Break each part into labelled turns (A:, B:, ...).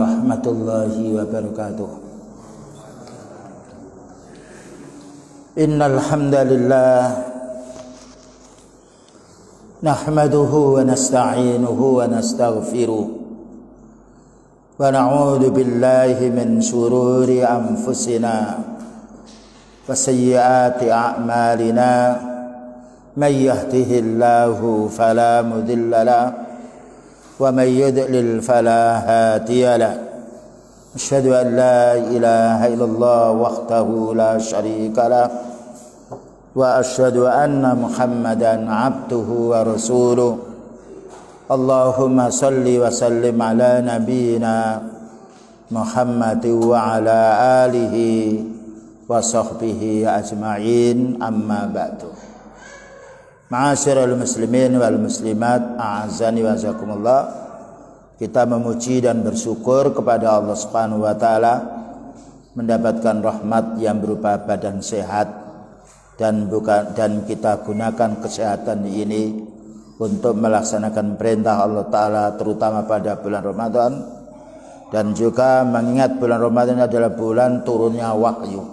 A: warahmatullahi wabarakatuh. Innal hamdalillah nahmaduhu wa nasta'inuhu wa nastaghfiruh wa na'udzu billahi min shururi anfusina wa sayyiati a'malina may yahdihillahu fala mudilla lahu wa may yudlil fala hadiya lahu. Asyhadu an la ilaha illallah wahdahu la syarika lah wa asyhadu anna Muhammadan abduhu wa rasuluh. Allahumma salli wa sallim ala nabiyyina Muhammad wa ala alihi wa sahbihi ajma'in, amma ba'du. Ma'asyiral muslimin wal muslimat, a'azzani wa jazakumullah. Kita memuji dan bersyukur kepada Allah Subhanahu wa taala mendapatkan rahmat yang berupa badan sehat, dan kita gunakan kesehatan ini untuk melaksanakan perintah Allah taala, terutama pada bulan Ramadan, dan juga mengingat bulan Ramadan adalah bulan turunnya wahyu,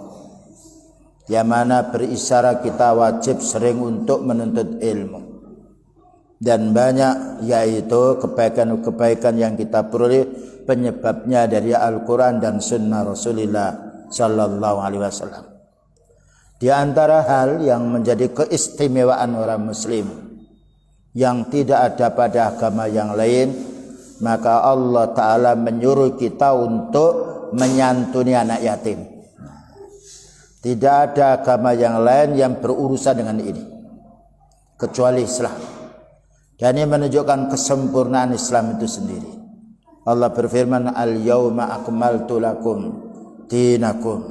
A: yang mana berisyarat kita wajib sering untuk menuntut ilmu, dan banyak yaitu kebaikan-kebaikan yang kita peroleh penyebabnya dari Al-Quran dan Sunnah Rasulullah Sallallahu Alaihi Wasallam. Di antara hal yang menjadi keistimewaan orang Muslim yang tidak ada pada agama yang lain, maka Allah Ta'ala menyuruh kita untuk menyantuni anak yatim. Tidak ada agama yang lain yang berurusan dengan ini kecuali Islam. Dan ini menunjukkan kesempurnaan Islam itu sendiri. Allah berfirman, al-yawma akmaltu lakum dinakum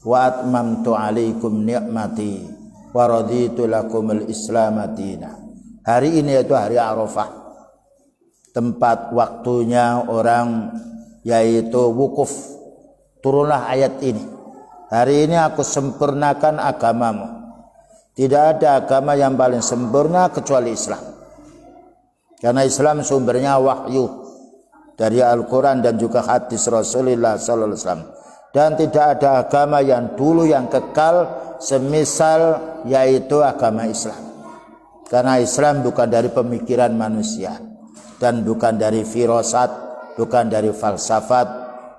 A: wa atmamtu alaikum ni'mati wa raditu lakumul islam dina. Hari ini yaitu hari Arafah, tempat waktunya orang yaitu wukuf. Turunlah ayat ini. Hari ini aku sempurnakan agamamu. Tidak ada agama yang paling sempurna kecuali Islam. Karena Islam sumbernya wahyu dari Al-Quran dan juga hadis Rasulullah sallallahu alaihi wasallam. Dan tidak ada agama yang dulu yang kekal semisal yaitu agama Islam. Karena Islam bukan dari pemikiran manusia dan bukan dari firasat, bukan dari falsafat,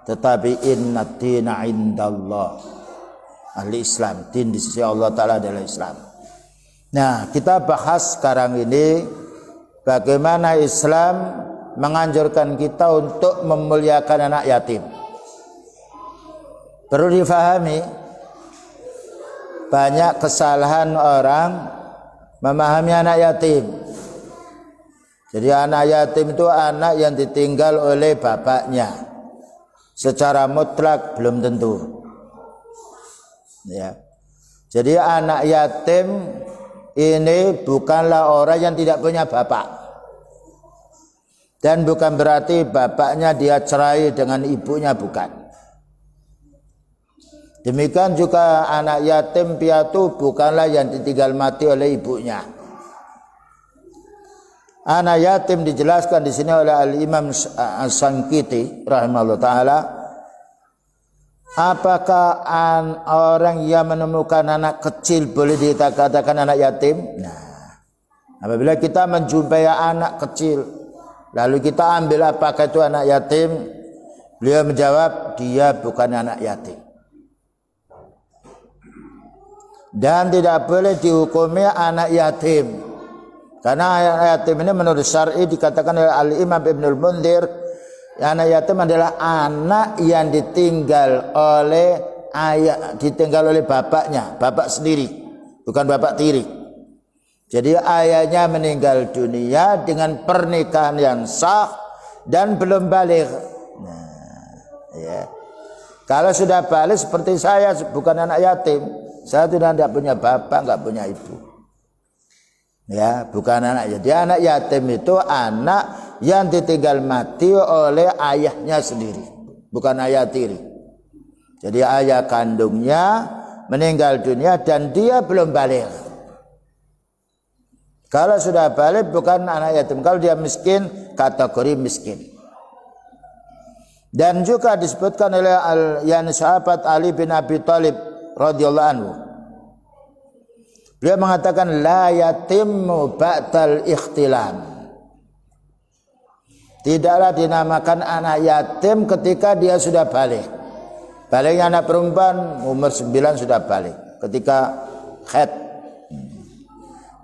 A: tetapi inna dina indallah, ahli Islam, din di sisi Allah Ta'ala adalah Islam. Nah, kita bahas sekarang ini bagaimana Islam menganjurkan kita untuk memuliakan anak yatim. Perlu difahami, banyak kesalahan orang memahami anak yatim. Jadi anak yatim itu anak yang ditinggal oleh bapaknya. Secara mutlak belum tentu. Ya. Jadi anak yatim ini bukanlah orang yang tidak punya bapak. Dan bukan berarti bapaknya dia cerai dengan ibunya, bukan. Demikian juga anak yatim piatu bukanlah yang ditinggal mati oleh ibunya. Anak yatim dijelaskan di sini oleh Al-Imam As-Sankiti rahimahullah taala. Apakah orang yang menemukan anak kecil boleh dikatakan anak yatim? Nah, apabila kita menjumpai anak kecil lalu kita ambil apakah itu anak yatim, beliau menjawab dia bukan anak yatim. Dan tidak boleh dihukumi anak yatim, karena anak yatim ini menurut syar'i dikatakan oleh Al-Imam Ibnul Munzir, anak yatim adalah anak yang ditinggal oleh ayah, ditinggal oleh bapaknya, bapak sendiri, bukan bapak tiri. Jadi ayahnya meninggal dunia dengan pernikahan yang sah dan belum baligh. Nah, ya. Kalau sudah baligh seperti saya, bukan anak yatim. Saya tidak punya bapak, enggak punya ibu. Ya, bukan anak yatim. Anak yatim itu anak yang ditinggal mati oleh ayahnya sendiri, bukan ayah tiri. Jadi ayah kandungnya meninggal dunia dan dia belum baligh. Kalau sudah baligh bukan anak yatim. Kalau dia miskin, kategori miskin. Dan juga disebutkan oleh sahabat Ali bin Abi Thalib radhiyallahu anhu. Beliau mengatakan la yatimmu ba'dal ikhtilam. Tidaklah dinamakan anak yatim ketika dia sudah balik. Baliknya anak perempuan umur 9 sudah balik. Ketika haid.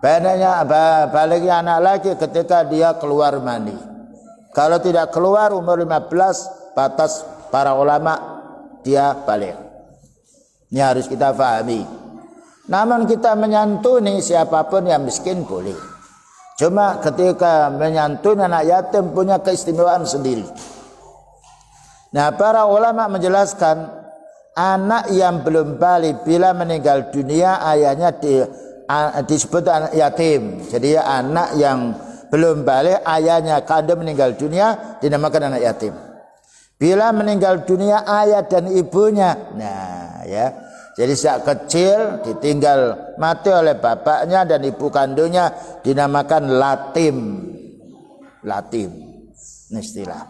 A: Baliknya anak laki ketika dia keluar mani. Kalau tidak keluar umur 15, batas para ulama dia balik. Ini harus kita pahami. Namun kita menyantuni siapapun yang miskin boleh. Cuma ketika menyantuni anak yatim punya keistimewaan sendiri. Nah, para ulama menjelaskan anak yang belum balik bila meninggal dunia ayahnya disebut anak yatim. Jadi anak yang belum balik ayahnya kandung meninggal dunia dinamakan anak yatim. Bila meninggal dunia ayah dan ibunya, nah ya. Jadi sejak kecil ditinggal mati oleh bapaknya dan ibu kandungnya dinamakan latim. Latim. Ini istilah.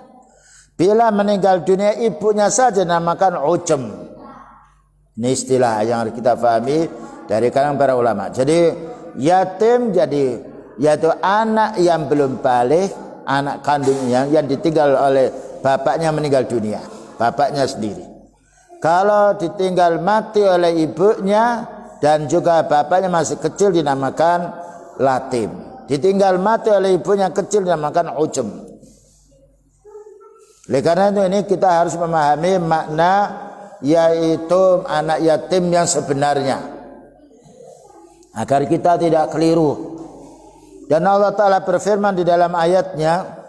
A: Bila meninggal dunia ibunya saja dinamakan ujem. Ini istilah yang harus kita pahami dari kalangan para ulama. Jadi yatim yaitu anak yang belum balik, anak kandungnya yang ditinggal oleh bapaknya meninggal dunia, bapaknya sendiri. Kalau ditinggal mati oleh ibunya dan juga bapaknya masih kecil dinamakan latim. Ditinggal mati oleh ibunya kecil dinamakan ujem. Oleh karena itu ini kita harus memahami makna yaitu anak yatim yang sebenarnya. Agar kita tidak keliru. Dan Allah Ta'ala berfirman di dalam ayatnya,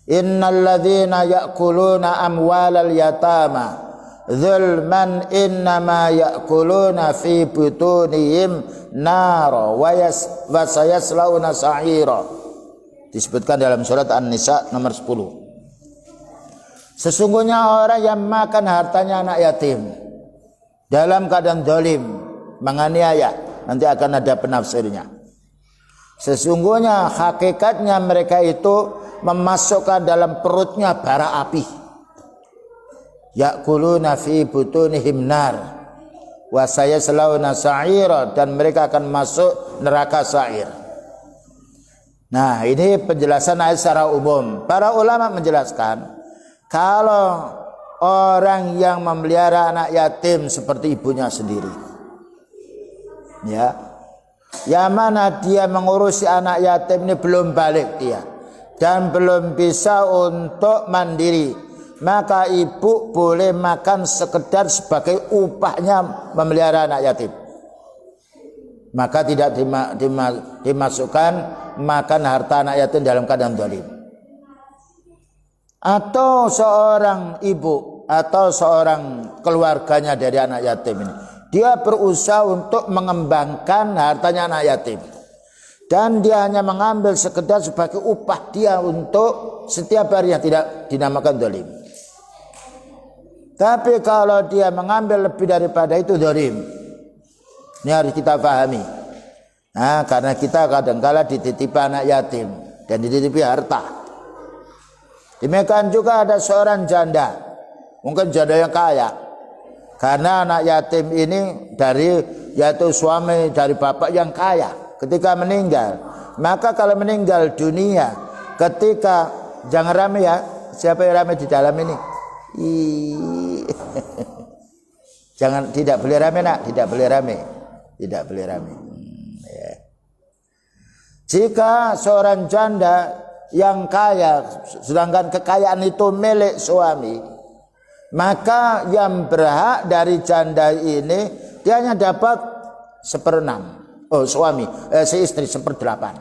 A: innal ladzina ya'kuluna amwalal yatama zulman innama ya'kuluna fi butunihim nara wa sayaslawna sa'ira. Disebutkan dalam surat An-Nisa nomor 10. Sesungguhnya orang yang makan hartanya anak yatim dalam keadaan zalim, menganiaya, nanti akan ada penafsirnya. Sesungguhnya hakikatnya mereka itu memasukkan dalam perutnya bara api. Ya'kuluna fi butunihim nar wa sayaslawna sa'ira, dan mereka akan masuk neraka sa'ir. Nah, ini penjelasan ayat secara umum. Para ulama menjelaskan kalau orang yang memelihara anak yatim seperti ibunya sendiri, ya, yang mana dia mengurusi anak yatim ini belum balik dia dan belum bisa untuk mandiri, maka ibu boleh makan sekedar sebagai upahnya memelihara anak yatim. Maka tidak dimasukkan makan harta anak yatim dalam keadaan zalim. Atau seorang ibu atau seorang keluarganya dari anak yatim ini, dia berusaha untuk mengembangkan hartanya anak yatim, dan dia hanya mengambil sekedar sebagai upah dia untuk setiap hari yang tidak dinamakan zalim. Tapi kalau dia mengambil lebih daripada itu zalim. Ini harus kita pahami. Nah, karena kita kadang-kala dititipi anak yatim dan dititipi harta. Demikian juga ada seorang janda, mungkin janda yang kaya, karena anak yatim ini yaitu suami dari bapak yang kaya. Ketika meninggal, maka kalau meninggal dunia, ketika jangan rame ya, siapa yang rame di dalam ini? Jangan, tidak boleh rame nak, tidak boleh rame, tidak boleh rame. Ya. Jika seorang janda yang kaya, sedangkan kekayaan itu milik suami, maka yang berhak dari janda ini dia hanya dapat 1/6. Si istri 1/8.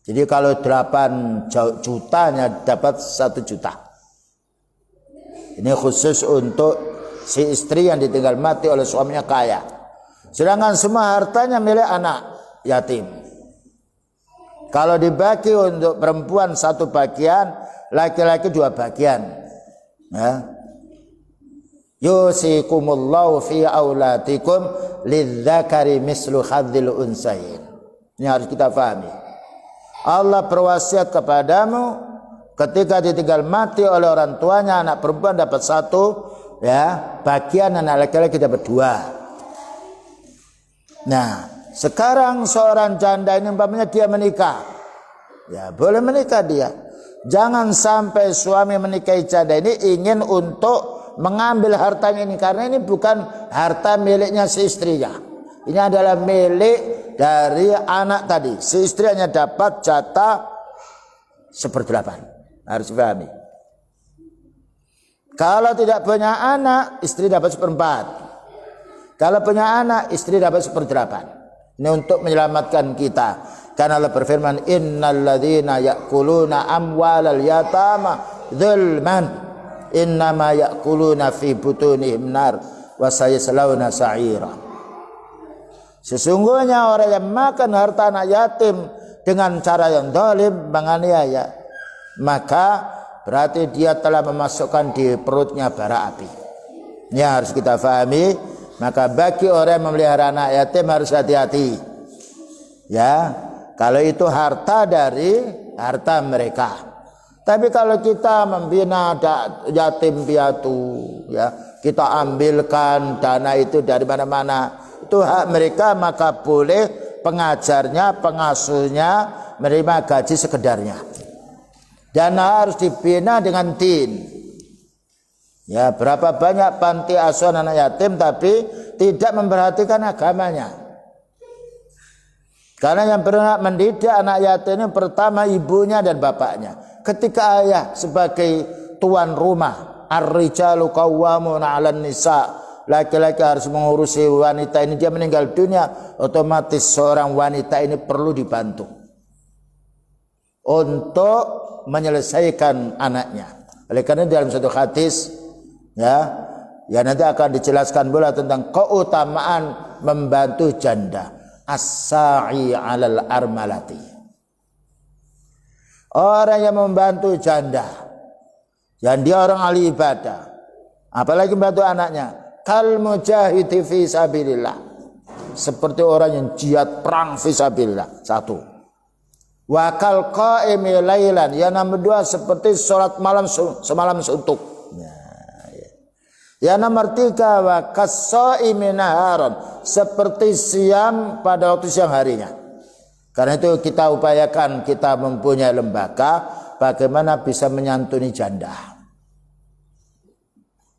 A: Jadi kalau 8 jutanya dapat 1 juta. Ini khusus untuk si istri yang ditinggal mati oleh suaminya kaya. Sedangkan semua hartanya milik anak yatim. Kalau dibagi untuk perempuan 1 bagian, laki-laki 2 bagian. Ya. Yusikumullahu fi aulatikum lidzakari mislu hadzil unsayin. Ini harus kita pahami. Allah berwasiat kepadamu Ketika ditinggal mati oleh orang tuanya, anak perempuan dapat 1, ya, bagian anak laki-laki dapat 2. Nah, sekarang seorang janda ini umpamanya dia menikah, ya boleh menikah dia. Jangan sampai suami menikahi janda ini ingin untuk mengambil hartanya ini, karena ini bukan harta miliknya si istrinya. Ini adalah milik dari anak tadi. Si istri hanya dapat jatah 1/8. Harus dipahami. Kalau tidak punya anak, istri dapat 1/4. Kalau punya anak, istri dapat 1/8. Ini untuk menyelamatkan kita. Karena Allah berfirman, innal ladzina ya'kuluna amwalal yatama dzulman innama ya'kuluna fi butunihim nar wa sayaslawna sa'ira. Sesungguhnya orang yang makan harta anak yatim dengan cara yang zalim, menganiaya, maka berarti dia telah memasukkan di perutnya bara api. Ini harus kita fahami. Maka bagi orang yang memelihara anak yatim harus hati-hati. Ya, kalau itu harta dari harta mereka. Tapi kalau kita membina yatim piatu, ya, kita ambilkan dana itu dari mana-mana, itu hak mereka, maka boleh pengajarnya, pengasuhnya menerima gaji sekedarnya. Dan harus dibina dengan din. Ya, berapa banyak panti asuhan anak yatim tapi tidak memperhatikan agamanya. Karena yang berhak mendidik anak yatim ini pertama ibunya dan bapaknya. Ketika ayah sebagai tuan rumah, ar-rijalu qawwamuna 'alan nisa, laki-laki harus mengurusi wanita ini, dia meninggal dunia, otomatis seorang wanita ini perlu dibantu untuk menyelesaikan anaknya. Oleh karena dalam satu hadis, ya nanti akan dijelaskan pula tentang keutamaan membantu janda, as-sa'i 'alal armalati. Orang yang membantu janda, yang dia orang ahli ibadah, apalagi membantu anaknya, kal mujahidi fi sabilillah, seperti orang yang jihad perang fi sabilillah. 1. Wa kal qaimi lailan, yang nomor 2 seperti sholat malam semalam suntuk. Yang nomor 3 wa kas-shaimi naharan, seperti siam pada waktu siang harinya. Karena itu kita upayakan, kita mempunyai lembaga bagaimana bisa menyantuni janda.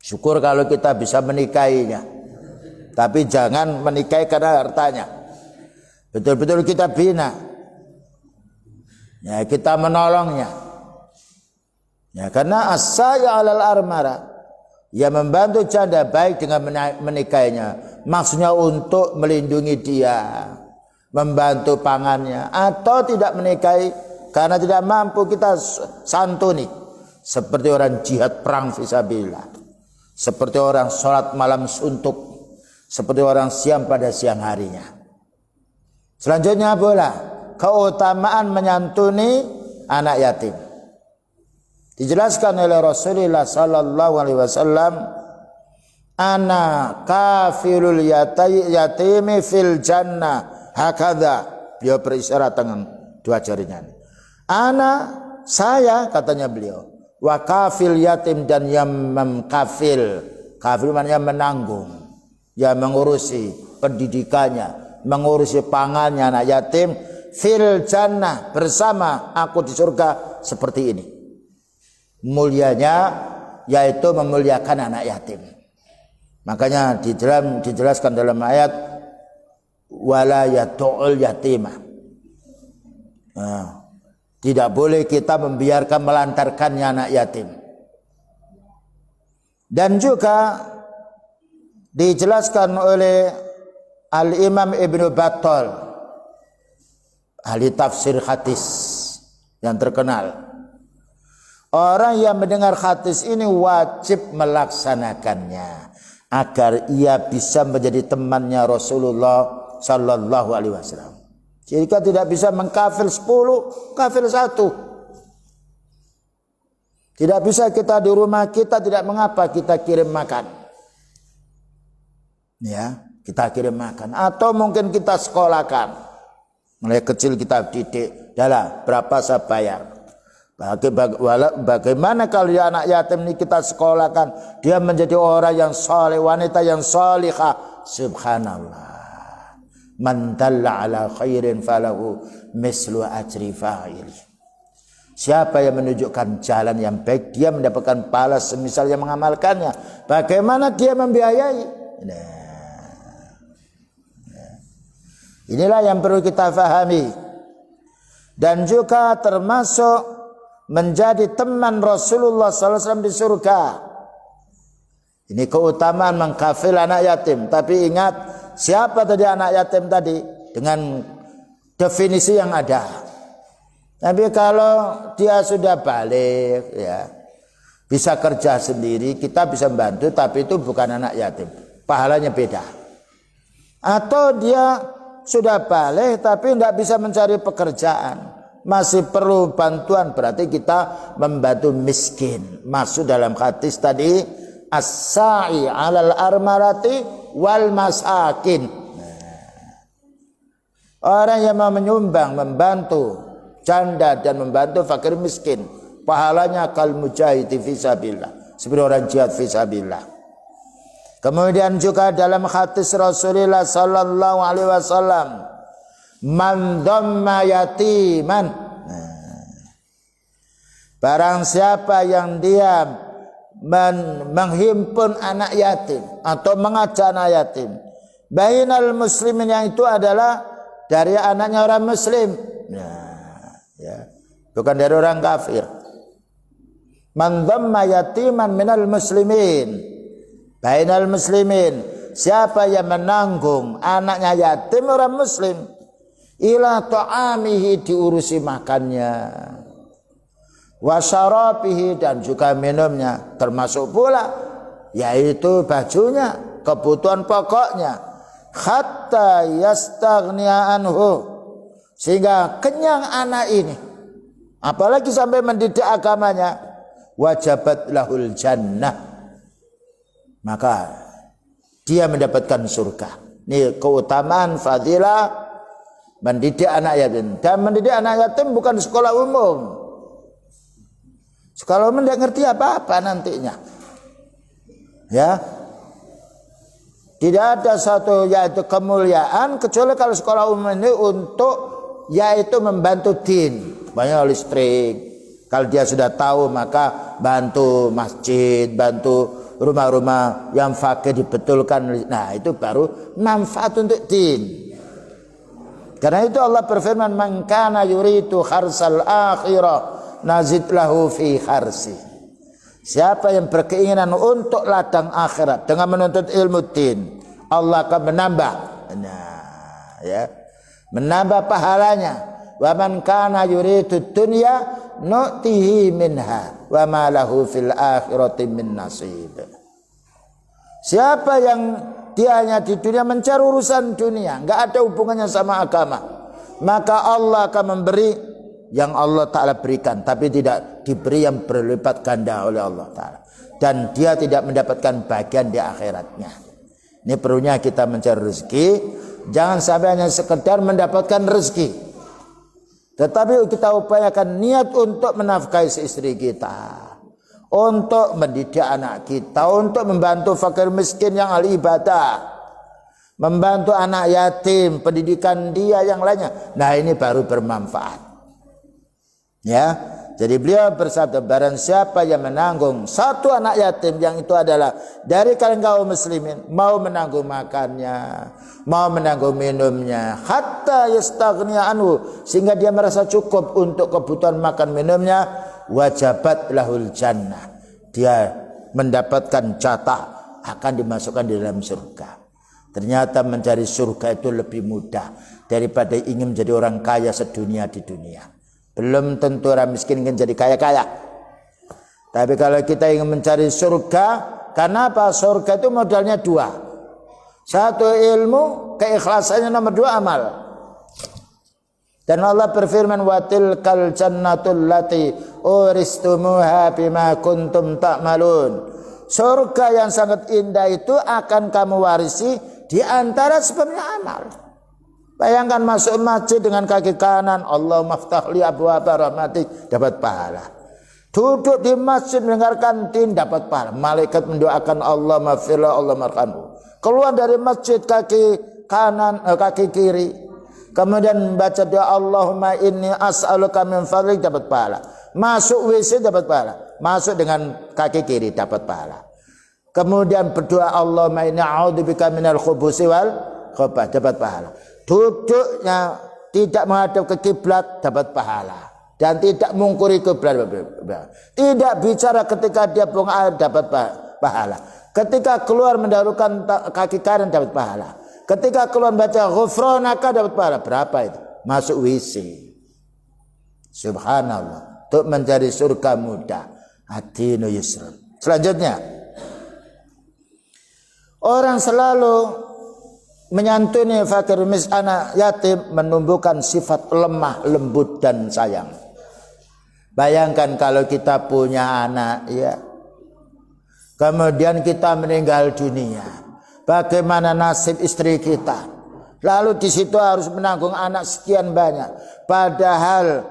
A: Syukur kalau kita bisa menikahinya, tapi jangan menikahi karena hartanya. Betul-betul kita bina. Ya, kita menolongnya. Ya, karena as-saya 'alal armara, ya membantu janda baik dengan menikahinya, maksudnya untuk melindungi dia, membantu pangannya, atau tidak menikahi karena tidak mampu, kita santuni, seperti orang jihad perang fisabilillah, seperti orang sholat malam suntuk, seperti orang siam pada siang harinya. Selanjutnya pula keutamaan menyantuni anak yatim. Dijelaskan oleh Rasulullah sallallahu alaihi wasallam, ana kafilul yatimi fil jannah hakadha. Beliau berisyarat dengan 2 jarinya. Ana, saya, katanya beliau, wa kafil yatim, dan yang mengkafil. Kafil maknanya menanggung, yang mengurusi pendidikannya, mengurusi pangannya anak yatim, fil jannah, bersama aku di surga, seperti ini. Mulianya yaitu memuliakan anak yatim. Makanya dijelaskan dalam ayat wala yatu'ul yatimah. Nah, tidak boleh kita membiarkan melantarkannya anak yatim. Dan juga dijelaskan oleh Al-Imam Ibnu Battal, ahli tafsir hadis yang terkenal, orang yang mendengar hadis ini wajib melaksanakannya agar ia bisa menjadi temannya Rasulullah sallallahu alaihi wasallam. Jika tidak bisa mengkafir 10, kafir 1. Tidak bisa kita di rumah kita, tidak mengapa kita kirim makan. Ya, kita kirim makan, atau mungkin kita sekolahkan. Mulai kecil kita didik, adalah berapa saya bayar. Bagaimana kalau anak yatim ini kita sekolahkan, dia menjadi orang yang saleh, wanita yang salihah. Subhanallah. Man dalla ala khairin falahu mislu ajri fa'ili. Siapa yang menunjukkan jalan yang baik, dia mendapatkan pahala semisal yang mengamalkannya. Bagaimana dia membiayai? Inilah yang perlu kita fahami. Dan juga termasuk menjadi teman Rasulullah SAW di surga. Ini keutamaan mengkafil anak yatim. Tapi ingat, siapa tadi anak yatim tadi? Dengan definisi yang ada. Tapi kalau dia sudah balik, ya, bisa kerja sendiri, kita bisa membantu, tapi itu bukan anak yatim. Pahalanya beda. Atau dia sudah balik tapi tidak bisa mencari pekerjaan, masih perlu bantuan, berarti kita membantu miskin. Masuk dalam hadis tadi, as-sa'i 'alal armarati wal masakin. Orang yang mau menyumbang, membantu janda dan membantu fakir miskin, pahalanya kal mujahidi fisabilillah, seperti orang jihad fisabilillah. Kemudian juga dalam hadis Rasulullah sallallahu alaihi wasallam, man dhamma yatiman, barang siapa yang dia menghimpun anak yatim atau mengajak anak yatim, bainal muslimin, yang itu adalah dari anaknya orang muslim, ya, bukan dari orang kafir. Man dhamma yatiman minal muslimin, bainal muslimin, siapa yang menanggung anaknya yatim orang muslim, ila ta'amihi, diurusi makannya, wa syarabihi, dan juga minumnya, termasuk pula yaitu bajunya, kebutuhan pokoknya, hatta yastaghniya anhu, sehingga kenyang anak ini, apalagi sampai mendidik agamanya, wajabat lahul jannah, maka dia mendapatkan surga. Ini keutamaan fadilah mendidik anak yatim. Dan mendidik anak yatim bukan sekolah umum. Sekolah umum tidak ngerti apa-apa nantinya, ya. Tidak ada satu yaitu kemuliaan kecuali kalau sekolah umum ini untuk yaitu membantu din, banyak listrik. Kalau dia sudah tahu, maka bantu masjid, bantu rumah-rumah yang fakir dibetulkan. Nah, itu baru manfaat untuk din. Karena itu Allah berfirman, man kana yuridu kharsal akhirah nazid lahu fi kharsi. Siapa yang berkeinginan untuk ladang akhirat dengan menuntut ilmu din, Allah akan menambah. Nah, ya, menambah pahalanya. Wa man kana yuridu dunya nu'tihi minha wa ma lahu fil akhirati min nasib. Siapa yang dia hanya di dunia mencari urusan dunia, enggak ada hubungannya sama agama, maka Allah akan memberi yang Allah Ta'ala berikan, tapi tidak diberi yang berlipat ganda oleh Allah Ta'ala, dan dia tidak mendapatkan bagian di akhiratnya. Ini perlunya kita mencari rezeki. Jangan sampai hanya sekedar mendapatkan rezeki, tetapi kita upayakan niat untuk menafkahi istri kita, untuk mendidik anak kita, untuk membantu fakir miskin yang ahli ibadah, membantu anak yatim, pendidikan dia yang lainnya. Nah, ini baru bermanfaat. Ya, jadi beliau bersabda, barang siapa yang menanggung satu anak yatim, yang itu adalah dari kalangan kaum muslimin, mau menanggung makannya, mau menanggung minumnya, hatta yastaghniya anhu, sehingga dia merasa cukup untuk kebutuhan makan minumnya, wajabat lahul jannah, dia mendapatkan jatah, akan dimasukkan di dalam surga. Ternyata mencari surga itu lebih mudah daripada ingin menjadi orang kaya sedunia di dunia. Belum tentu orang miskin ingin jadi kaya-kaya. Tapi kalau kita ingin mencari surga, karena apa? Surga itu modalnya dua. Satu ilmu, keikhlasannya, nomor dua amal. Dan Allah berfirman, wa tilkal jannatul lati uristumuha bima kuntum ta'malun. Surga yang sangat indah itu akan kamu warisi di antara sebabnya amal. Bayangkan masuk masjid dengan kaki kanan, Allahumma ftah li abwaaba rahmatik, dapat pahala. Duduk di masjid mendengarkan tin, dapat pahala. Malaikat mendoakan Allah maghfirlah, Allah marhamhu. Keluar dari masjid kaki kanan, kaki kiri, kemudian baca doa Allahumma inni as'aluka min fadlik, dapat pahala. Masuk WC dapat pahala. Masuk dengan kaki kiri dapat pahala. Kemudian berdoa Allahumma inni a'udzubika minal khubusi wal khabath, dapat pahala. Duduknya tidak menghadap ke kiblat dapat pahala, dan tidak mengungkuri kiblat. Tidak bicara ketika dia buang air dapat pahala. Ketika keluar mendahulukan kaki kanan dapat pahala. Ketika keluar baca ghufranaka dapat pahala. Berapa itu? Masuk WC. Subhanallah. Untuk mencari surga mudah. Adinu yusrun. Selanjutnya, orang selalu menyantuni fakir miskin, anak yatim, menumbuhkan sifat lemah, lembut dan sayang. Bayangkan kalau kita punya anak, ya, kemudian kita meninggal dunia, bagaimana nasib istri kita? Lalu di situ harus menanggung anak sekian banyak, padahal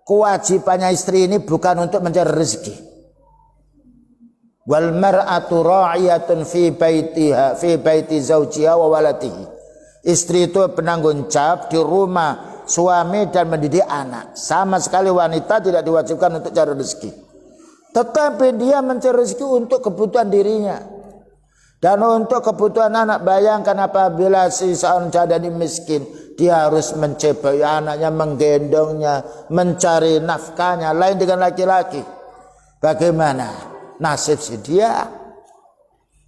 A: kewajibannya istri ini bukan untuk mencari rezeki. Wal mar'atu ra'iyatun fi baitiha, fi baiti zawjiha wa waladihi. Istri itu penanggung jawab di rumah suami dan mendidik anak. Sama sekali wanita tidak diwajibkan untuk cari rezeki, tetapi dia mencari rezeki untuk kebutuhan dirinya dan untuk kebutuhan anak. Bayangkan apabila si seorang jadi miskin, dia harus mencebai anaknya, menggendongnya, mencari nafkahnya. Lain dengan laki-laki, bagaimana nasib si dia?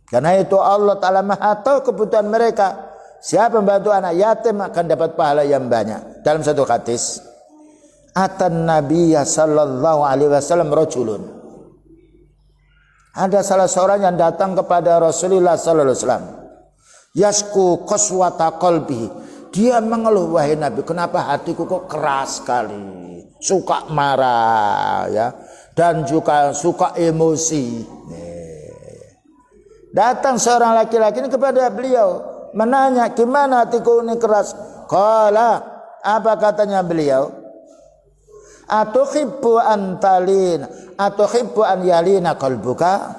A: Karena itu Allah Ta'ala Maha tahu kebutuhan mereka. Siapa membantu anak yatim akan dapat pahala yang banyak. Dalam satu hadis, atan nabiyya sallallahu alaihi wasallam rajulun. Ada salah seorang yang datang kepada Rasulullah sallallahu alaihi wasallam. Yasku qaswata qalbi. Dia mengeluh, wahai Nabi, kenapa hatiku kok keras sekali, suka marah, ya, dan juga suka emosi. Datang seorang laki-laki ini kepada beliau, menanya, gimana hatiku ini keras? Qala, apa katanya beliau? Atuhibbu an talin, atuhibbu an yalina qalbuka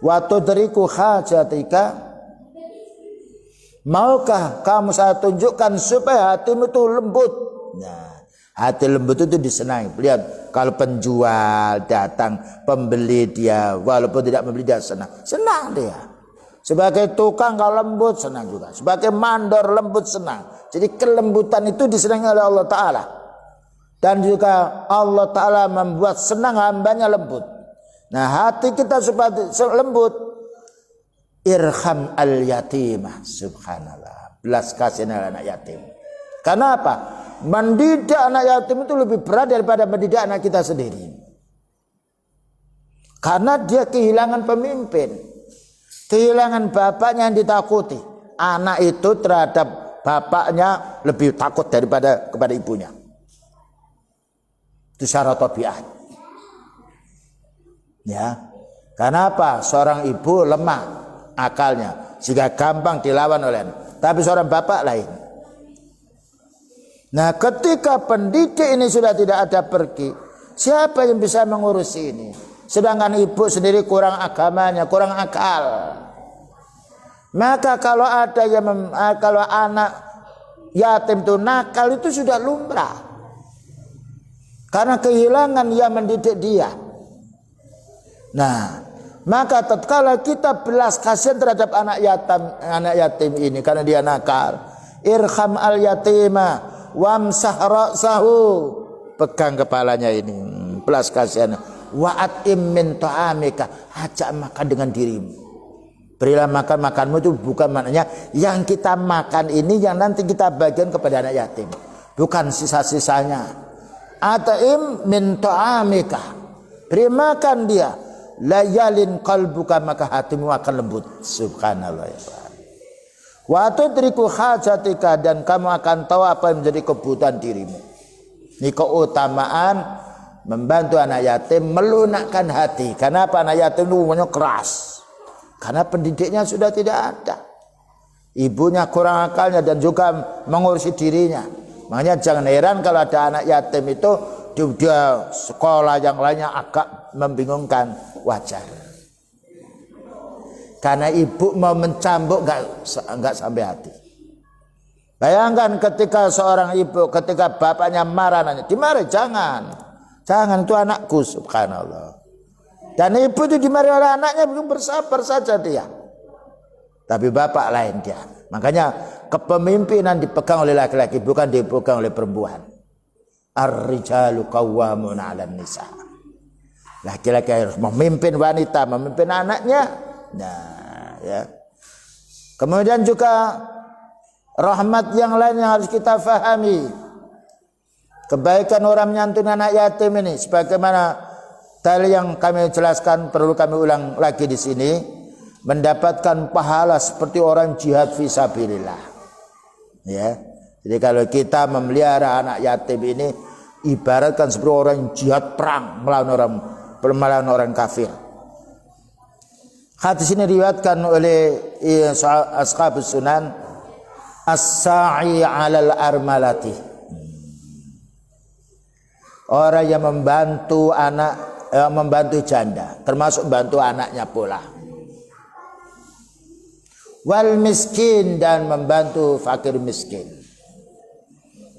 A: wa tudriku hajatika. Maukah kamu saya tunjukkan supaya hatimu itu lembut? Nah, hati lembut itu disenangi. Lihat, kalau penjual datang, pembeli dia, walaupun tidak membeli dia senang. Senang dia. Sebagai tukang kalau lembut senang juga. Sebagai mandor lembut senang. Jadi kelembutan itu disenangi oleh Allah Ta'ala. Dan juga Allah Ta'ala membuat senang hambanya lembut. Nah, hati kita supaya lembut. Irham al-yatimah. Subhanallah. Belas kasihan anak yatim. Karena apa? Mendidik anak yatim itu lebih berat daripada mendidik anak kita sendiri. Karena dia kehilangan pemimpin, kehilangan bapaknya yang ditakuti. Anak itu terhadap bapaknya lebih takut daripada kepada ibunya. Itu syarat tabiat. Ya. Karena apa? Seorang ibu lemah akalnya, sehingga gampang dilawan oleh anak. Tapi seorang bapak lain. Nah, ketika pendidik ini sudah tidak ada pergi, siapa yang bisa mengurus ini? Sedangkan ibu sendiri kurang agamanya, kurang akal. Maka kalau ada yang kalau anak yatim itu nakal, itu sudah lumrah. Karena kehilangan yang mendidik dia. Nah, maka tatkala kita belas kasihan terhadap anak yatim ini karena dia nakal, irham al yatima wamsah ra'sahu, pegang kepalanya ini, belas kasihan. Wa'atim min ta'amika, ajak makan dengan dirimu. Berilah makan, makanmu itu bukan maknanya yang kita makan ini yang nanti kita bagian kepada anak yatim, bukan sisa-sisanya. At'im min ta'amika, beri makan dia. Layalin qalbuka, maka hatimu akan lembut. Subhanallah ya Pak. Wa tudriku hajatika, dan kamu akan tahu apa yang menjadi kebutuhan dirimu. Ini keutamaan membantu anak yatim, melunakkan hati. Kenapa anak yatim itu umumnya keras? Karena pendidiknya sudah tidak ada. ibunya kurang akalnya dan juga mengurusi dirinya. Makanya jangan heran kalau ada anak yatim itu dia sekolah yang lainnya agak membingungkan, wajar. Karena ibu mau mencambuk enggak sampai hati. Bayangkan ketika seorang ibu, ketika bapaknya marah, nanya, dimarahi, jangan itu anakku, subhanallah. Dan ibu itu dimarahi oleh anaknya, belum bersabar saja dia. Tapi bapak lain dia. Makanya kepemimpinan dipegang oleh laki-laki, bukan dipegang oleh perempuan. Ar-rijalu qawwamun 'alan nisa. Laki-laki harus memimpin wanita, memimpin anaknya. Nah, ya. Kemudian juga rahmat yang lain yang harus kita fahami. Kebaikan orang menyantuni anak yatim ini, sebagaimana tadi yang kami jelaskan, perlu kami ulang lagi di sini, mendapatkan pahala seperti orang jihad fisabilillah. Ya. Jadi kalau kita memelihara anak yatim ini, ibaratkan seperti orang jihad perang melawan orang kafir. Hadis ini diriwayatkan oleh ashabus sunan, as-sa'i 'alal armalati. Orang yang membantu membantu janda, termasuk membantu anaknya pula. Wal miskin, dan membantu fakir miskin.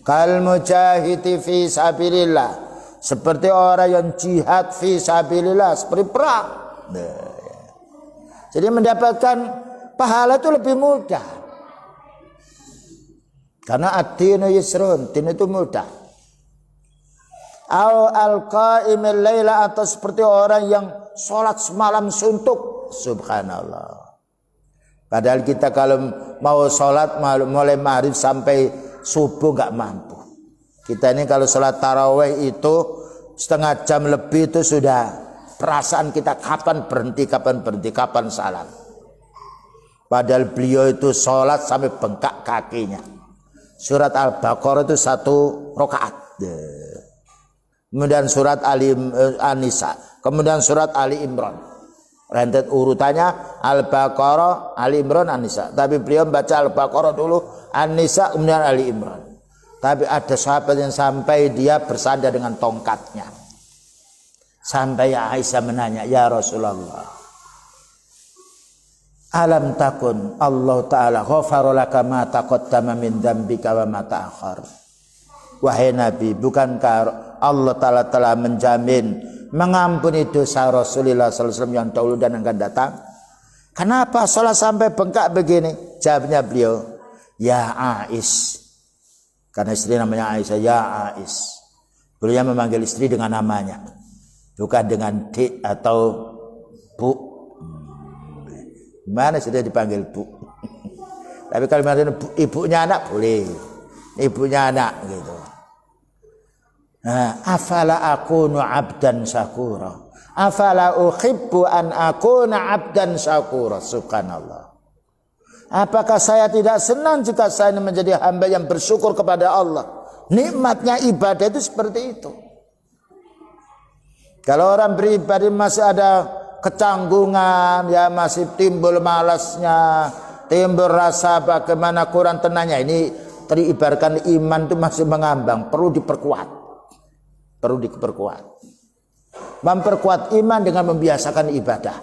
A: Kal mujahidi fi sabilillah, seperti orang yang jihad fi sabilillah, seperti perang. Jadi mendapatkan pahala itu lebih mudah. Karena ad-dinu yusrun, din itu mudah. Al-qa'imil laila, atau seperti orang yang sholat semalam suntuk, subhanallah. Padahal kita kalau mau sholat mulai maghrib sampai subuh gak mampu. Kita ini kalau sholat tarawih itu setengah jam lebih itu sudah perasaan kita kapan berhenti, kapan salam. Padahal beliau itu sholat sampai bengkak kakinya. Surat Al-Baqarah itu 1 rakaat. Kemudian surat An-Nisa, kemudian surat Ali Imran. Rentet urutannya Al-Baqarah, Ali Imran, An-Nisa. Tapi beliau baca Al-Baqarah dulu, An-Nisa, kemudian Ali Imran. Tapi ada sahabat yang sampai dia bersandar dengan tongkatnya. Sampai Aisyah menanya, ya Rasulullah, alam takun Allah Ta'ala ghafara laka ma taqaddama min dzambika wa ma ta'akhkhar. Wahai Nabi, bukankah Allah Ta'ala telah menjamin mengampuni dosa Rasulullah SAW yang dahulu dan akan datang? Kenapa sholat sampai bengkak begini? Jawabnya beliau, ya Ais. Karena istri namanya Aisyah, ya Ais. Beliau memanggil istri dengan namanya, bukan dengan dik atau bu. Mana sudah dipanggil bu? Tapi kalau ibunya anak boleh, ibunya anak gitu. Nah, afala akunu abdan syakura, afala uhibbu an akuna abdan syakura. Subhanallah. Apakah saya tidak senang jika saya menjadi hamba yang bersyukur kepada Allah? Nikmatnya ibadah itu seperti itu. Kalau orang beribadah masih ada kecanggungan, ya masih timbul malasnya, timbul rasa bagaimana kurang tenangnya, ini teribaratkan iman itu masih mengambang, perlu diperkuat. Perlu diperkuat. Memperkuat iman dengan membiasakan ibadah.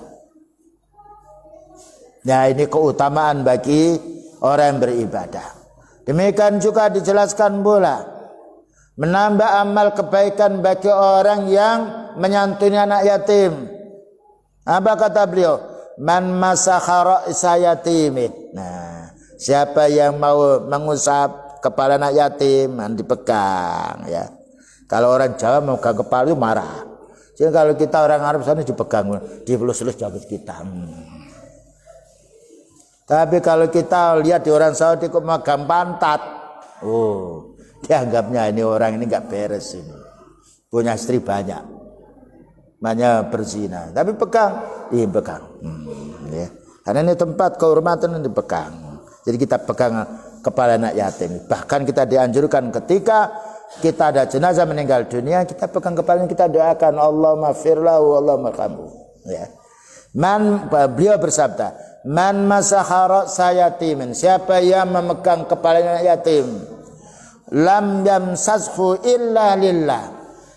A: Nah, ini keutamaan bagi orang yang beribadah. Demikian juga dijelaskan pula menambah amal kebaikan bagi orang yang menyantuni anak yatim. Apa kata beliau? Man masakha ra'sa yatimi. Nah, siapa yang mau mengusap kepala anak yatim, dipegang ya. Kalau orang Jawa mau pegang kepala itu marah. Jadi kalau kita orang Arab sana dipegang, dielus-elus jabut kita. Tapi kalau kita lihat di orang Saudi kok megang pantat, oh, dianggapnya ini orang ini nggak beres ini, punya istri banyak berzina. Tapi pegang, pegang. Ya. Karena ini tempat kehormatan yang dipegang. Jadi kita pegang kepala anak yatim. Bahkan kita dianjurkan ketika kita ada jenazah meninggal dunia, kita pegang kepalanya, kita doakan Allahumma firlahu Allahumma marhamhu. Ya. Beliau bersabda, Man masaha ra'sa yatimin, siapa yang memegang kepala yatim, lam yamsashu illa lillah,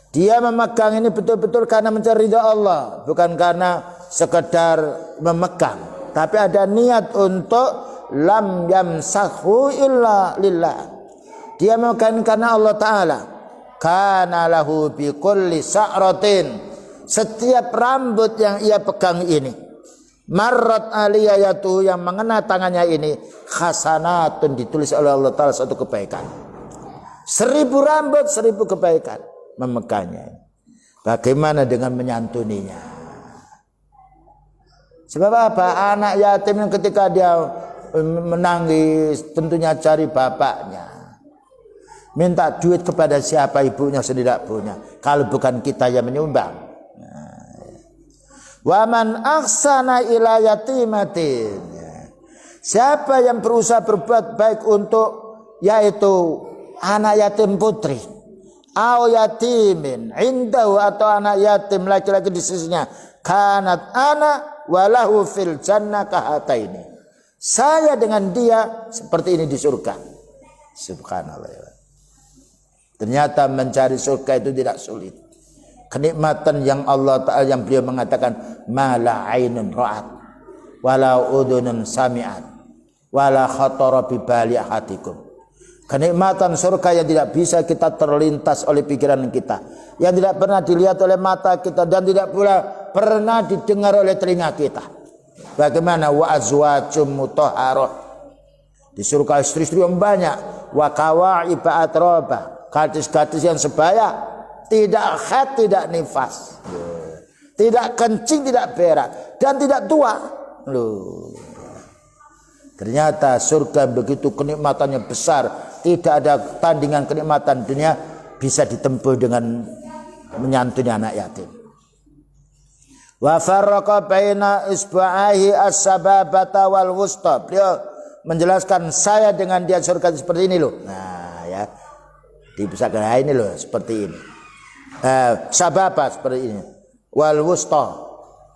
A: dia memegang ini betul-betul karena mencari ridha Allah, bukan karena sekedar memegang, tapi ada niat untuk lam yamsashu illa lillah, dia memegang karena Allah Ta'ala. Kana lahu bi kulli sa'ratin, setiap rambut yang ia pegang ini, marrat aliyayatu, yang mengena tangannya ini, hasanatun, ditulis oleh Allah Ta'ala satu kebaikan. 1000 rambut 1000 kebaikan memegangnya. Bagaimana dengan menyantuninya? Sebab apa? Anak yatim yang ketika dia menangis tentunya cari bapaknya, minta duit kepada siapa, ibunya sendiri tidak punya, kalau bukan kita yang menyumbang. Waman ahsana ila yatimatin, siapa yang berusaha berbuat baik untuk yaitu anak yatim putri, au yatimin indahu, atau anak yatim laki-laki di sisinya, kanat ana walahu fil jannah kahataini, saya dengan dia seperti ini di surga. Subhanallah. Ternyata mencari surga itu tidak sulit. Kenikmatan yang Allah Ta'ala, yang beliau mengatakan mala ainun ra'at wala udhunun sami'at wala khatara bi bali ahadikum. Kenikmatan surga yang tidak bisa kita terlintas oleh pikiran kita, yang tidak pernah dilihat oleh mata kita, dan tidak pula pernah didengar oleh telinga kita. Bagaimana? Wa azwajum mutahharah, di surga istri-istri yang banyak, wa kawaiba atraba, gadis-gadis yang sebaya, tidak haid, tidak nifas, tidak kencing, tidak berak, dan tidak tua. Loh, ternyata surga begitu kenikmatannya besar, tidak ada tandingan kenikmatan dunia bisa ditempuh dengan menyantuni anak yatim. Wa farraqa baina isba'ahi as-sababata wal wusta, beliau menjelaskan saya dengan dia surga seperti ini loh. Nah ya, dibesarkan ini loh seperti ini. Sababa seperti ini, wal wusta,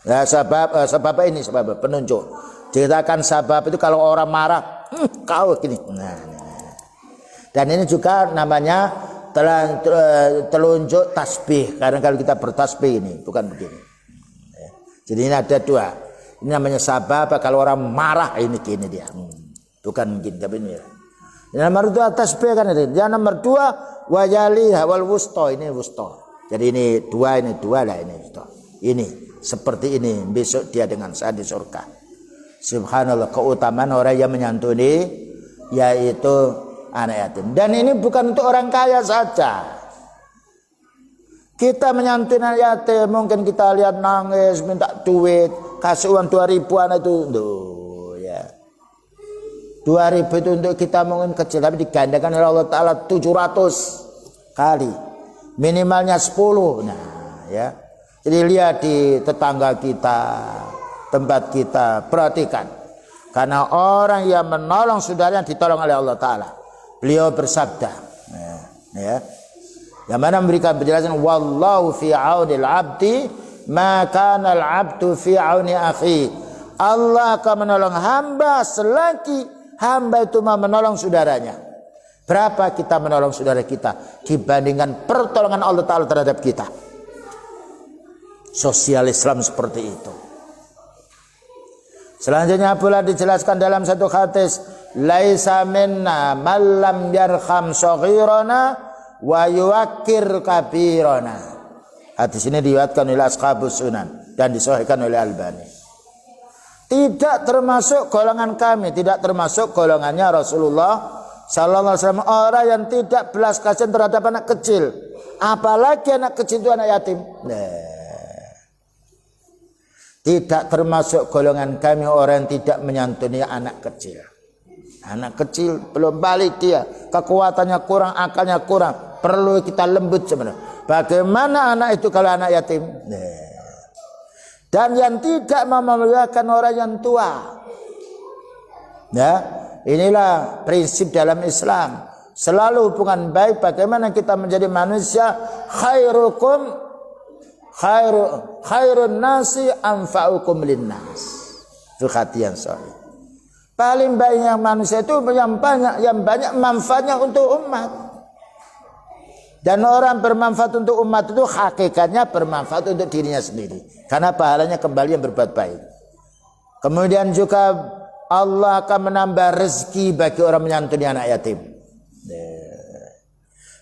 A: ya, sababa ini sababa penunjuk. Ceritakan sabab itu kalau orang marah, kau gini. Nah. Dan ini juga namanya telunjuk tasbih, karena kalau kita bertasbih ini bukan begini. Jadi ini ada dua. Ini namanya sabab kalau orang marah, ini gini dia, bukan gini tapi ini. Yang nomor 2 tasbih kan ini. Yang nomor 2 wajaliha wal wusta, ini wusta. Jadi ini dua lah ini. Ini seperti ini besok dia dengan saya di surga. Subhanallah, keutamaan orang yang menyantuni yaitu anak yatim. Dan ini bukan untuk orang kaya saja. Kita menyantuni anak yatim, mungkin kita lihat nangis, minta duit, kasih uang 2.000 anak itu, ya. 2.000 itu untuk kita mungkin kecil, tapi digandakan oleh Allah Ta'ala 700 kali. Minimalnya 10. Nah, ya. Jadi lihat di tetangga kita, tempat kita, perhatikan. Karena orang yang menolong saudaranya ditolong oleh Allah Ta'ala. Beliau bersabda, ya, yang mana memberikan penjelasan, wallahu fi aunil abdi ma kana al abdu fi auni akhi. Allah akan menolong hamba selagi hamba itu mau menolong saudaranya. Berapa kita menolong saudara kita dibandingkan pertolongan Allah Ta'ala terhadap kita? Sosial Islam seperti itu. Selanjutnya pula dijelaskan dalam satu hadis, laisa minna man lam yarham saghirana wa yuwakkir kabirana. Hadis ini diriwayatkan oleh Ashabus Sunan dan disahihkan oleh Albani. Tidak termasuk golongan kami, tidak termasuk golongannya Rasulullah Sallallahu Alaihi Wasallam, orang yang tidak belas kasihan terhadap anak kecil, apalagi anak kecil itu anak yatim. Tidak termasuk golongan kami orang yang tidak menyantuni anak kecil. Anak kecil belum balik dia, kekuatannya kurang, akalnya kurang, perlu kita lembut sebenarnya. Bagaimana anak itu kalau anak yatim? Dan yang tidak memuliakan orang yang tua. Ya, inilah prinsip dalam Islam. Selalu hubungan baik, bagaimana kita menjadi manusia khairun nasi anfa'ukum linnas. Itu hati yang soleh. Paling baiknya manusia itu yang banyak manfaatnya untuk umat. Dan orang bermanfaat untuk umat itu hakikatnya bermanfaat untuk dirinya sendiri. Karena pahalanya kembali yang berbuat baik. Kemudian juga Allah akan menambah rezeki bagi orang menyantuni anak yatim.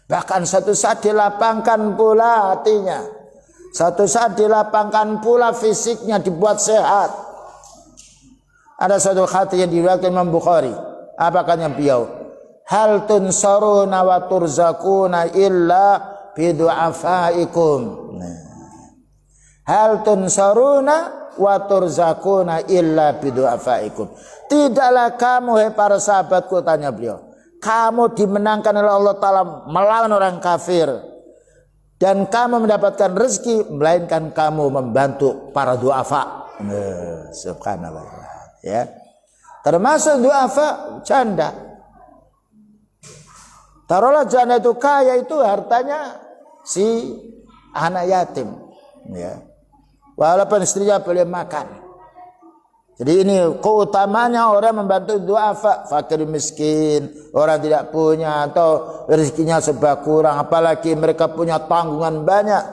A: Bahkan suatu saat dilapangkan pula hatinya. Suatu saat dilapangkan pula fisiknya, dibuat sehat. Ada suatu hati yang diriwayatkan Imam Bukhari. Apa katanya beliau? Hal tunsaruna wa turzakuna illa bidu'afaikum. Hal tunsaruna wa turzakuna illa bidu'afaikum. Tidaklah kamu, hai para sahabatku, tanya beliau, kamu dimenangkan oleh Allah Ta'ala melawan orang kafir, dan kamu mendapatkan rezeki melainkan kamu membantu para du'afa. Subhanallah. Ya. Termasuk du'afa janda. Taruhlah janda itu kaya, itu hartanya si anak yatim, ya. Walaupun istrinya boleh makan. Jadi ini keutamanya orang membantu du'afa, fakir miskin, orang tidak punya atau rezekinya serba kurang, apalagi mereka punya tanggungan banyak.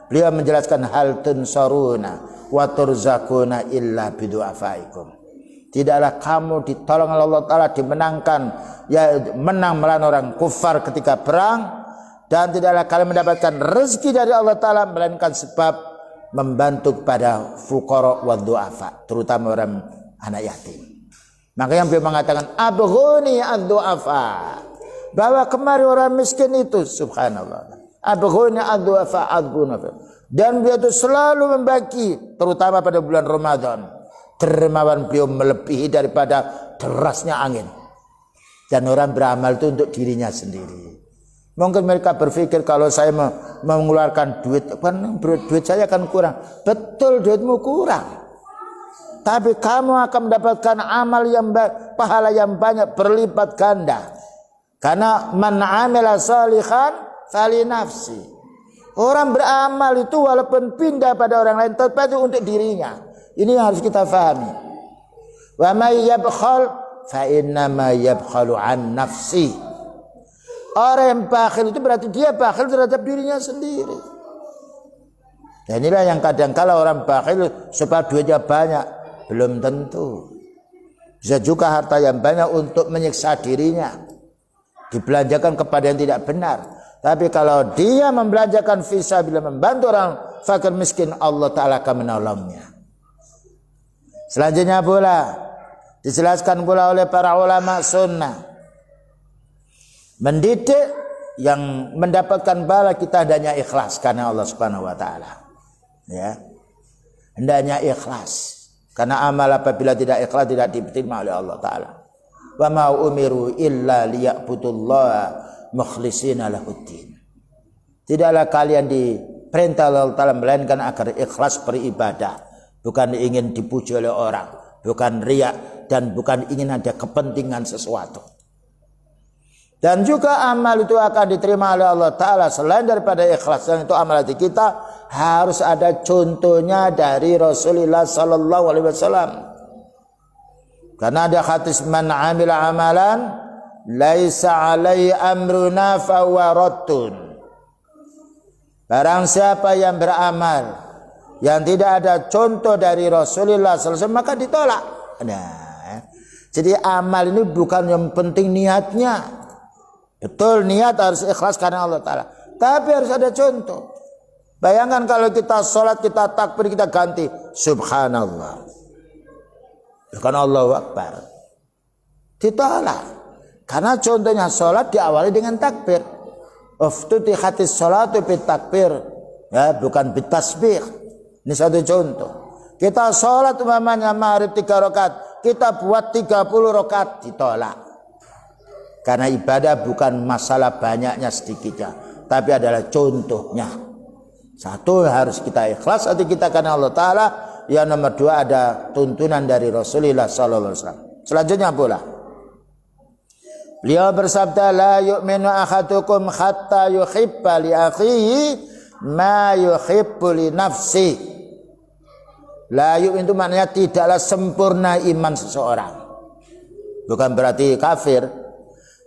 A: Beliau menjelaskan hal tunsaruna wa turzakuna illa bidu'afaikum. Tidaklah kamu ditolong oleh Allah Ta'ala, dimenangkan, ya menang melawan orang kufar ketika perang, dan tidaklah kalian mendapatkan rezeki dari Allah Ta'ala melainkan sebab membantu kepada fuqara wa du'afa, terutama orang anak yatim. Makanya beliau mengatakan abghuni ad-du'afa, bawa kemari orang miskin itu, subhanallah. Abghuni ad-du'afa adghuna. Dan beliau itu selalu membagi, terutama pada bulan Ramadan. Dermawan beliau melebihi daripada derasnya angin. Dan orang beramal itu untuk dirinya sendiri. Mungkin mereka berpikir kalau saya mengeluarkan duit, kan duit saya akan kurang. Betul, duitmu kurang. Tapi kamu akan mendapatkan amal yang pahala yang banyak berlipat ganda. Karena man amila salihan fali nafsi. Orang beramal itu walaupun pindah pada orang lain, tetap itu untuk dirinya. Ini yang harus kita fahami. Wa may yabkhal fa innama yabkhalu an nafsi. Orang yang bakhil itu berarti dia bakhil terhadap dirinya sendiri. Dan inilah yang kadang kala orang bakhil supaya duitnya banyak, belum tentu. Bisa juga harta yang banyak untuk menyiksa dirinya, dibelanjakan kepada yang tidak benar. Tapi kalau dia membelanjakan fisabilillah, membantu orang fakir miskin, Allah Ta'ala akan menolongnya. Selanjutnya pula dijelaskan pula oleh para ulama sunnah, mendidik yang mendapatkan bala kita hendaknya ikhlas karena Allah Subhanahu wa taala. Ya. Hendaknya ikhlas. Karena amal apabila tidak ikhlas tidak diterima oleh Allah taala. Wa ma umiru illa liya'budullaha mukhlishina lahuddin. Tidaklah kalian diperintah Allah taala melainkan agar ikhlas beribadah. Bukan ingin dipuji oleh orang, bukan riya, dan bukan ingin ada kepentingan sesuatu. Dan juga amal itu akan diterima oleh Allah Ta'ala selain daripada ikhlas, dan itu amal hati kita harus ada contohnya dari Rasulullah Sallallahu Alaihi Wasallam. Karena ada hadis man amila amalan laisa alai amruna fahuwa raddun. Barang siapa yang beramal yang tidak ada contoh dari Rasulullah SAW, maka ditolak. Nah, jadi amal ini bukan yang penting niatnya. Betul, niat harus ikhlas karena Allah Ta'ala, tapi harus ada contoh. Bayangkan kalau kita sholat, kita takbir, kita ganti subhanallah, bukan Allahu Akbar, ditolak. Karena contohnya sholat diawali dengan takbir. Uftutihatis sholatu bit takbir, ya, bukan bit tasbih. Ini satu contoh. Kita sholat umpamanya maghrib 3 rakaat, kita buat 30 rakaat, ditolak. Karena ibadah bukan masalah banyaknya sedikitnya, tapi adalah contohnya. Satu, harus kita ikhlas hati kita karena Allah Ta'ala. Yang nomor 2, ada tuntunan dari Rasulullah SAW. Selanjutnya pula beliau bersabda, la yu'minu ahadukum hatta yuhibba li akhihi ma yuhibbu li nafsi. La yu'min itu maknanya tidaklah sempurna iman seseorang. Bukan berarti kafir.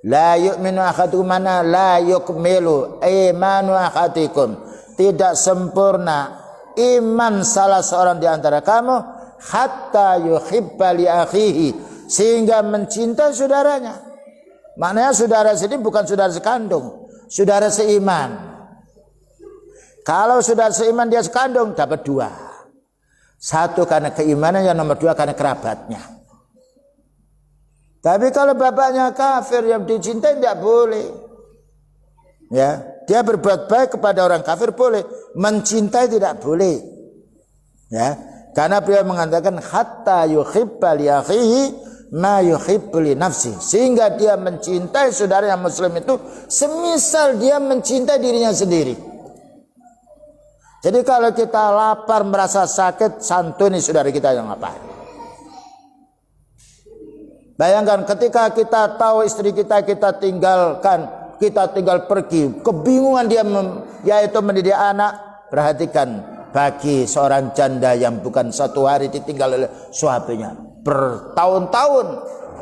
A: La yu'minu ahadukum mana la yukmilu imanu ahadikum. Tidak sempurna iman salah seorang di antara kamu hatta yuhibba li akhihi, sehingga mencintai saudaranya. Maknanya saudara sendiri bukan saudara sekandung, saudara seiman. Kalau saudara seiman dia sekandung dapat dua. Satu karena keimanan, yang nomor dua karena kerabatnya. Tapi kalau bapaknya kafir yang dicintai tidak boleh. Ya, dia berbuat baik kepada orang kafir boleh, mencintai tidak boleh. Ya, karena beliau mengatakan hatta yuhibba li akhihi ma yuhibbu li nafsi, sehingga dia mencintai saudara yang muslim itu semisal dia mencintai dirinya sendiri. Jadi kalau kita lapar merasa sakit, santuni saudara kita yang lapar. Bayangkan ketika kita tahu istri kita tinggalkan, kita tinggal pergi, kebingungan dia yaitu mendidik anak. Perhatikan, bagi seorang janda yang bukan satu hari ditinggal oleh suaminya bertahun-tahun,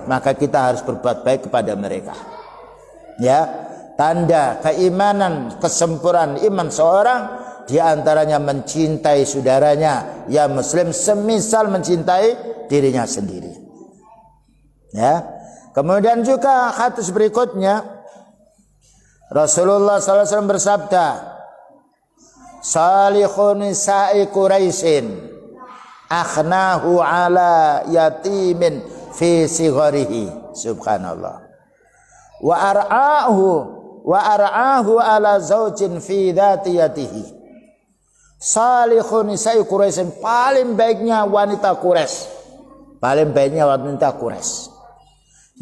A: maka kita harus berbuat baik kepada mereka. Ya, tanda keimanan, kesempurnaan iman seorang di antaranya mencintai saudaranya yang muslim semisal mencintai dirinya sendiri. Ya. Kemudian juga hadis berikutnya Rasulullah SAW bersabda, salihun nisa'i Quraisyin akhnahu ala yatimin fi sigharihi. Subhanallah. Wa ar'ahu ala zaujin fi dzatiyatihi. Salihun nisa'i Quraisyin, paling baiknya wanita Quraisy. Paling baiknya wanita Quraisy,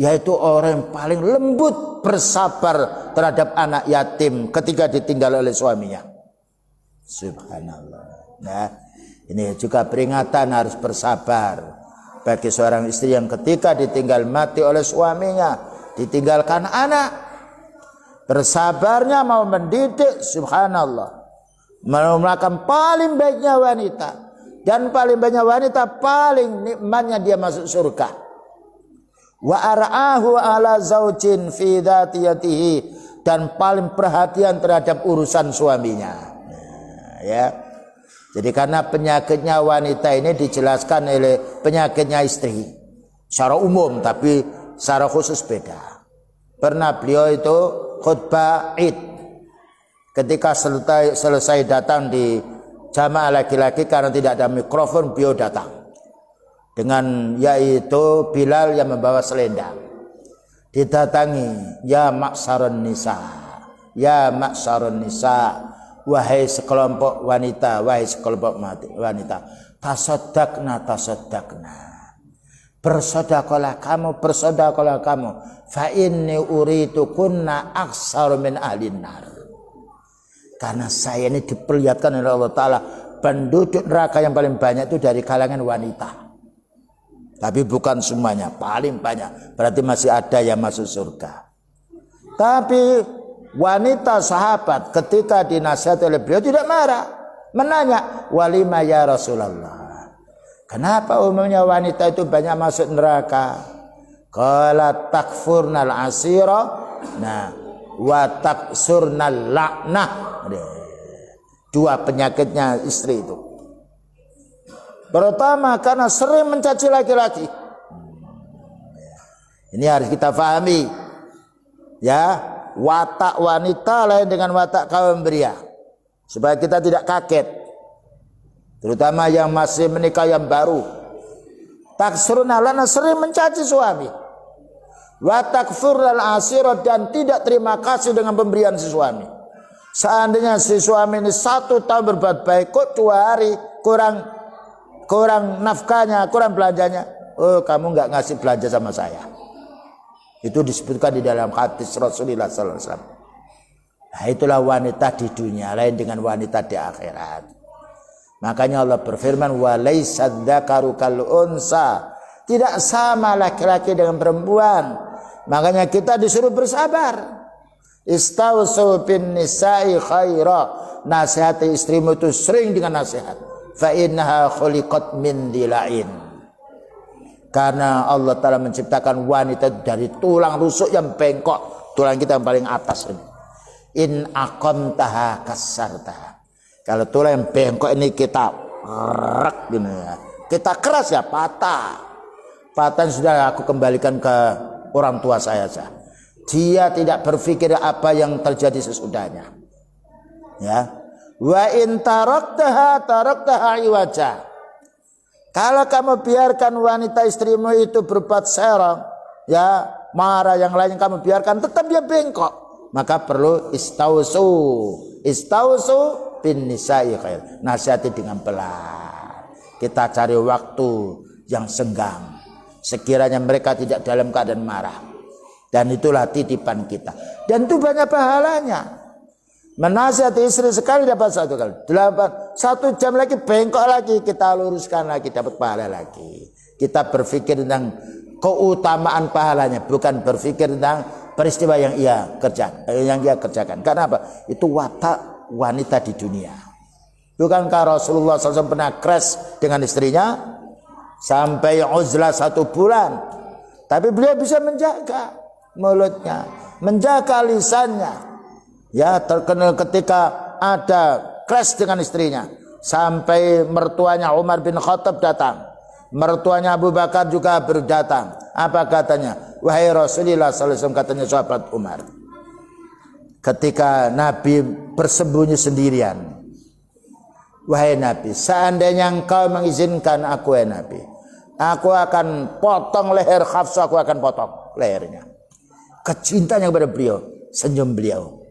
A: yaitu orang yang paling lembut, bersabar terhadap anak yatim ketika ditinggal oleh suaminya. Subhanallah. Nah, ini juga peringatan harus bersabar bagi seorang istri yang ketika ditinggal mati oleh suaminya, ditinggalkan anak, bersabarnya mau mendidik. Subhanallah. Merupakan paling baiknya wanita, dan paling baiknya wanita paling nikmatnya dia masuk surga. Wa ar'ahu ala zaujin fi dzatiyatihi, dan paling perhatian terhadap urusan suaminya. Nah, ya. Jadi karena penyakitnya wanita ini dijelaskan oleh penyakitnya istri secara umum, tapi secara khusus beda. Pernah beliau itu khutbah Id, ketika selesai datang di jamaah laki-laki karena tidak ada mikrofon, beliau datang dengan yaitu Bilal yang membawa selendang. Didatangi, ya maksarun nisa, ya maksarun nisa, wahai sekelompok wanita, wahai sekelompok wanita, tasaddaqna, bersedekahlah kamu, fa inni uritu kunna aksar min ahlin nar. Karena saya ini diperlihatkan oleh Allah Ta'ala, penduduk neraka yang paling banyak itu dari kalangan wanita. Tapi bukan semuanya, paling banyak. Berarti masih ada yang masuk surga. Tapi wanita sahabat ketika dinasihati oleh beliau tidak marah. Menanya, walima ya Rasulullah, kenapa umumnya wanita itu banyak masuk neraka? Qala takfurnal asira, nah, wa taksurnal la'nah. Dua penyakitnya istri itu. Pertama karena sering mencaci laki-laki. Ini harus kita pahami. Ya, watak wanita lain dengan watak kaum pria, supaya kita tidak kaget. Terutama yang masih menikah yang baru. Taksurnal la'nah, sering mencaci suami. Wa takfurnal asira, dan tidak terima kasih dengan pemberian si suami. Seandainya si suami ini 1 tahun berbuat baik, kok 2 hari kurang nafkahnya, kurang belanjanya, oh kamu nggak ngasih belanja sama saya. Itu disebutkan di dalam hadis Rasulullah sallallahu alaihi wasallam. Nah, itulah wanita di dunia, lain dengan wanita di akhirat. Makanya Allah berfirman, wa laisa dzakaru kal unsa, tidak sama laki-laki dengan perempuan. Makanya kita disuruh bersabar. Istausu bin nisa'i khaira, nasihati istrimu itu sering dengan nasihat. fa innaha khuliqat min dila'in. Karena Allah Ta'ala menciptakan wanita dari tulang rusuk yang bengkok, tulang kita yang paling atas ini. In aqamtaha kasartaha. Kalau tulang yang bengkok ini kita rek gini ya, kita keras ya, patah sudah aku kembalikan ke orang tua saya saja. Dia tidak berpikir apa yang terjadi sesudahnya. Ya. Wa in taraktaha iwaja. Kalau kamu biarkan wanita istrimu itu berbuat serong, ya, marah yang lain kamu biarkan, tetap dia bengkok. Maka perlu istausu bin nisa'i khair. Nasihati dengan pelan. Kita cari waktu yang senggang. Sekiranya mereka tidak dalam keadaan marah. Dan itulah titipan kita. Dan itu banyak pahalanya. Menasihati istri sekali dapat 1 kali. 1 jam lagi bengkok lagi, kita luruskan lagi, dapat pahala lagi. Kita berpikir tentang keutamaan pahalanya, bukan berpikir tentang peristiwa yang ia kerjakan. Karena apa? Itu watak wanita di dunia. Bukankah Rasulullah SAW pernah crash dengan istrinya sampai uzlah 1 bulan, tapi beliau bisa menjaga mulutnya, menjaga lisannya. Ya, terkenal ketika ada crash dengan istrinya, sampai mertuanya Umar bin Khattab datang, mertuanya Abu Bakar juga berdatang. Apa katanya? Wahai Rasulullah SAW, katanya sahabat Umar, ketika Nabi bersembunyi sendirian, wahai Nabi, seandainya engkau mengizinkan aku, wahai Nabi, aku akan potong leher Hafsah, aku akan potong lehernya. Kecintanya kepada beliau, senyum beliau.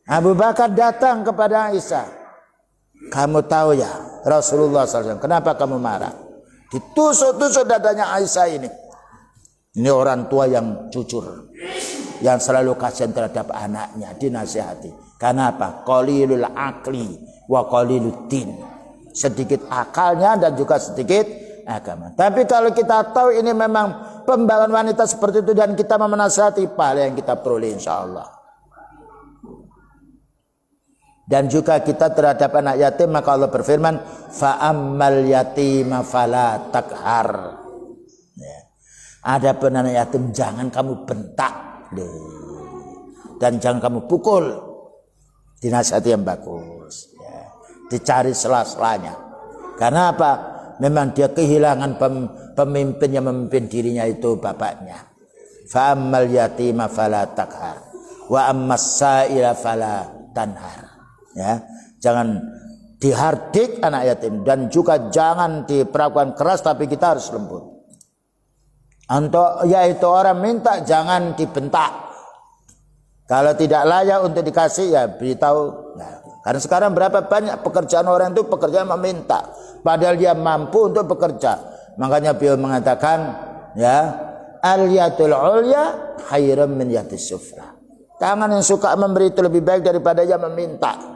A: Abu Bakar datang kepada Aisyah. Kamu tahu ya Rasulullah SAW, kenapa kamu marah? Ditusuk-tusuk dadanya Aisyah ini. Ini orang tua yang jujur, yang selalu kasihan terhadap anaknya, dinasihati. Karena apa? Qalilul akli wa qalilud din. Sedikit akalnya dan juga sedikit agama. Tapi kalau kita tahu ini memang pembangun wanita seperti itu dan kita menasihati, pahala yang kita peroleh insyaallah. Dan juga kita terhadap anak yatim, maka Allah berfirman, fa ammal yatima fala takhar. Ya. Ada anak yatim jangan kamu bentak dan jangan kamu pukul. Dinasihati yang bagus. Ya. Dicari sela-selanya. Karena apa? Memang dia kehilangan pemimpin yang memimpin dirinya itu bapaknya. Fa ammal yatima fala takhar wa ammas sa'ila fala tanhar. Ya, jangan dihardik anak yatim dan juga jangan diperlakukan keras, tapi kita harus lembut. Untuk yaitu orang minta jangan dibentak. Kalau tidak layak untuk dikasih ya beritahu. Nah, karena sekarang berapa banyak pekerjaan orang itu pekerjaan meminta, padahal dia mampu untuk bekerja. Makanya beliau mengatakan, ya, al yadul ulya khairum min yadis sufla. Tangan yang suka memberi itu lebih baik daripada yang meminta.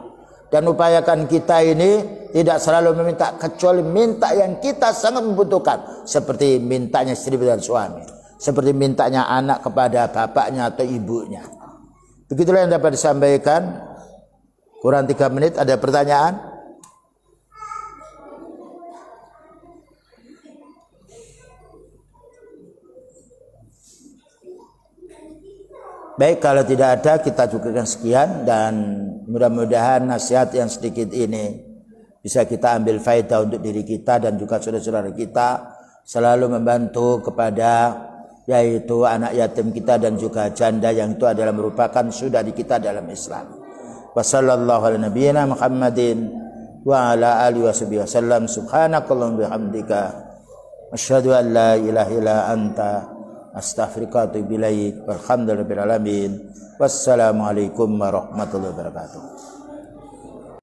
A: Dan upayakan kita ini tidak selalu meminta, kecuali minta yang kita sangat membutuhkan, seperti mintanya istri dan suami, seperti mintanya anak kepada bapaknya atau ibunya. Begitulah yang dapat disampaikan. Kurang 3 menit, ada pertanyaan? Baik, kalau tidak ada kita cukupkan sekian, dan mudah-mudahan nasihat yang sedikit ini bisa kita ambil faedah untuk diri kita dan juga saudara-saudara kita, selalu membantu kepada yaitu anak yatim kita dan juga janda yang itu adalah merupakan saudari kita dalam Islam. Wassallallahu ala nabiyyina Muhammadin wa ala alihi wasallam. Subhanakallahumma bihamdika asyhadu an la ilaha illa anta astaghfiruka wa atubu ilaik. Walhamdulillahirabbil alamin. Wassalamualaikum warahmatullahi wabarakatuh.